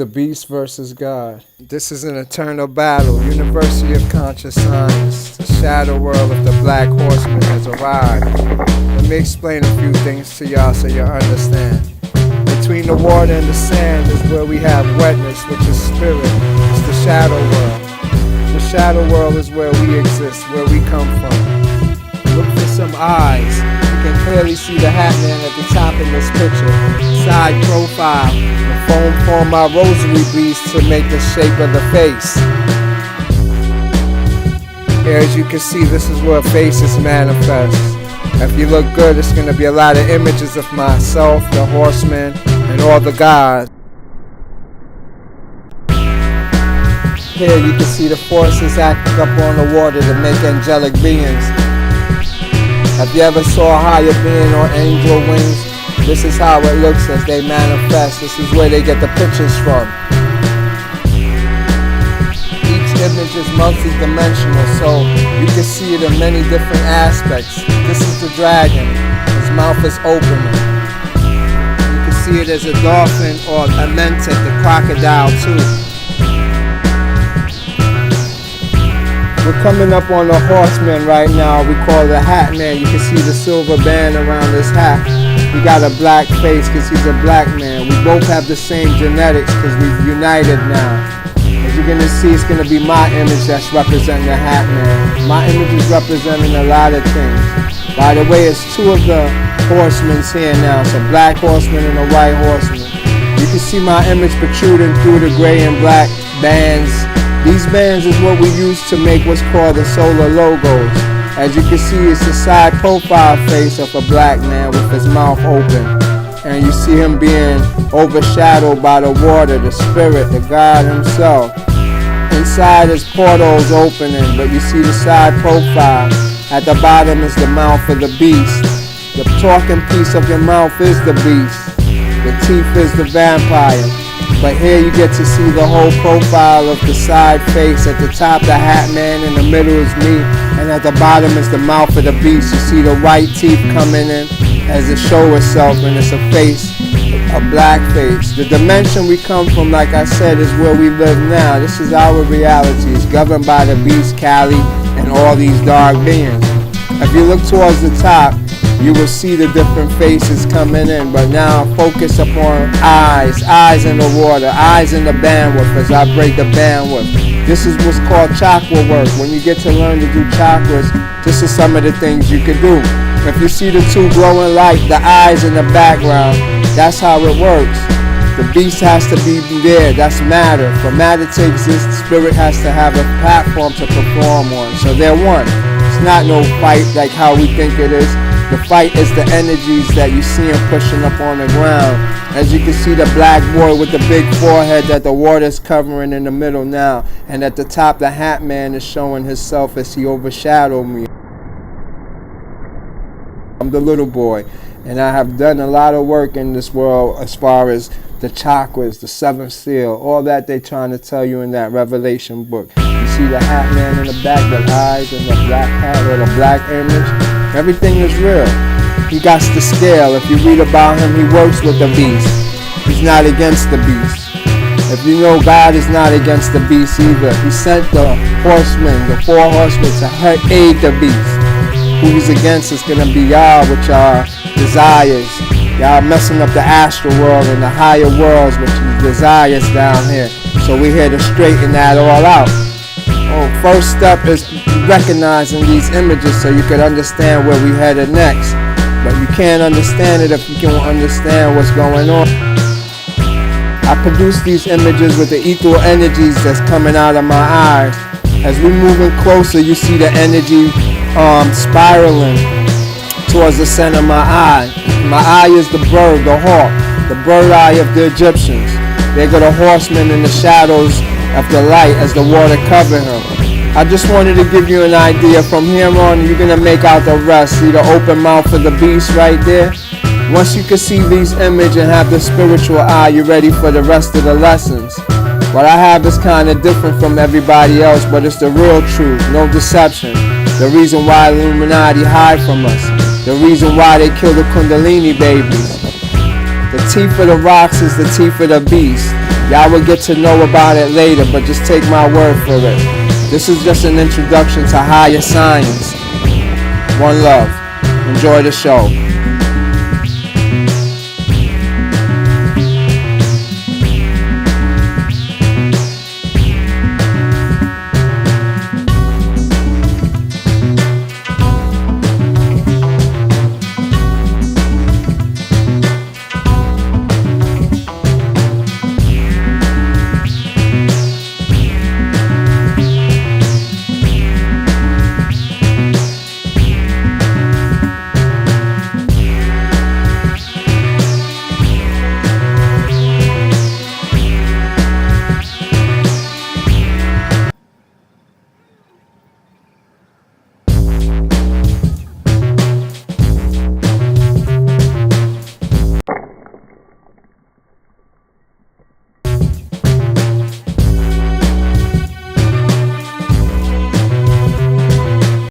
The beast versus God. This is an eternal battle. University of Conscious Science. The shadow world of the Black Horseman has arrived. Let me explain a few things to y'all so you understand. Between the water and the sand is where we have wetness, which is spirit. It's the shadow world. The shadow world is where we exist, where we come from. Look for some eyes. You can clearly see the hat man at the top in this picture. Side profile. The foam form my rosary beads to make the shape of the face. Here, as you can see, this is where faces manifest. If you look good, it's going to be a lot of images of myself, the horseman, and all the gods. Here you can see the forces acting up on the water to make angelic beings. Have you ever saw a higher being on angel wings? This is how it looks as they manifest. This is where they get the pictures from. Each image is multi-dimensional, so you can see it in many different aspects. This is the dragon. His mouth is open. You can see it as a dolphin or a mentic, the crocodile too. We're coming up on the horseman right now. We call it a hat man. You can see the silver band around his hat. He got a black face because he's a black man. We both have the same genetics because we've united now. As you're going to see, it's going to be my image that's representing the hat man. My image is representing a lot of things. By the way, it's two of the horsemen here now. It's a black horseman and a white horseman. You can see my image protruding through the gray and black bands. These bands is what we use to make what's called the solar logos. As you can see, it's the side profile face of a black man with his mouth open. And you see him being overshadowed by the water, the spirit, the God himself. Inside his portals opening, but you see the side profile. At the bottom is the mouth of the beast. The talking piece of your mouth is the beast. The teeth is the vampire. But here you get to see the whole profile of the side face. At the top, the hat man. In the middle is me. And at the bottom is the mouth of the beast. You see the white teeth coming in as it shows itself. And it's a face, a black face. The dimension we come from, like I said, is where we live now. This is our reality. It's governed by the beast, Kali, and all these dark beings. If you look towards the top, you will see the different faces coming in, but now focus upon eyes in the water, eyes in the bandwidth as I break the bandwidth. This is what's called chakra work. When you get to learn to do chakras, this is some of the things you can do. If you see the two glowing light, the eyes in the background, that's how it works. The beast has to be there, that's matter. For matter to exist, spirit has to have a platform to perform on. So they're one. It's not no fight like how we think it is. The fight is the energies that you see him pushing up on the ground. As you can see the black boy with the big forehead that the water is covering in the middle now. And at the top, the hat man is showing himself as he overshadowed me. I'm the little boy. And I have done a lot of work in this world as far as the chakras, the seventh seal, all that they're trying to tell you in that Revelation book. You see the hat man in the back, the eyes and the black hat or the black image. Everything is real. He got the scale. If you read about him, he works with the beast. He's not against the beast. If you know, God is not against the beast either. He sent the horsemen, the four horsemen, to aid the beast. Who he's against is going to be y'all with y'all desires. Y'all messing up the astral world and the higher worlds with your desires down here. So we're here to straighten that all out. First step is recognizing these images so you can understand where we headed next. But you can't understand it if you don't understand what's going on. I produce these images with the equal energies that's coming out of my eyes. As we're moving closer, you see the energy spiraling towards the center of my eye. My eye is the bird, the hawk, the bird eye of the Egyptians. They got a horseman in the shadows of the light as the water covered him. I just wanted to give you an idea. From here on, you're going to make out the rest. See the open mouth of the beast right there? Once you can see these images and have the spiritual eye, you're ready for the rest of the lessons. What I have is kind of different from everybody else, but it's the real truth, no deception. The reason why Illuminati hide from us. The reason why they kill the Kundalini babies. The teeth of the rocks is the teeth of the beast. Y'all will get to know about it later, but just take my word for it. This is just an introduction to higher science. One love. Enjoy the show.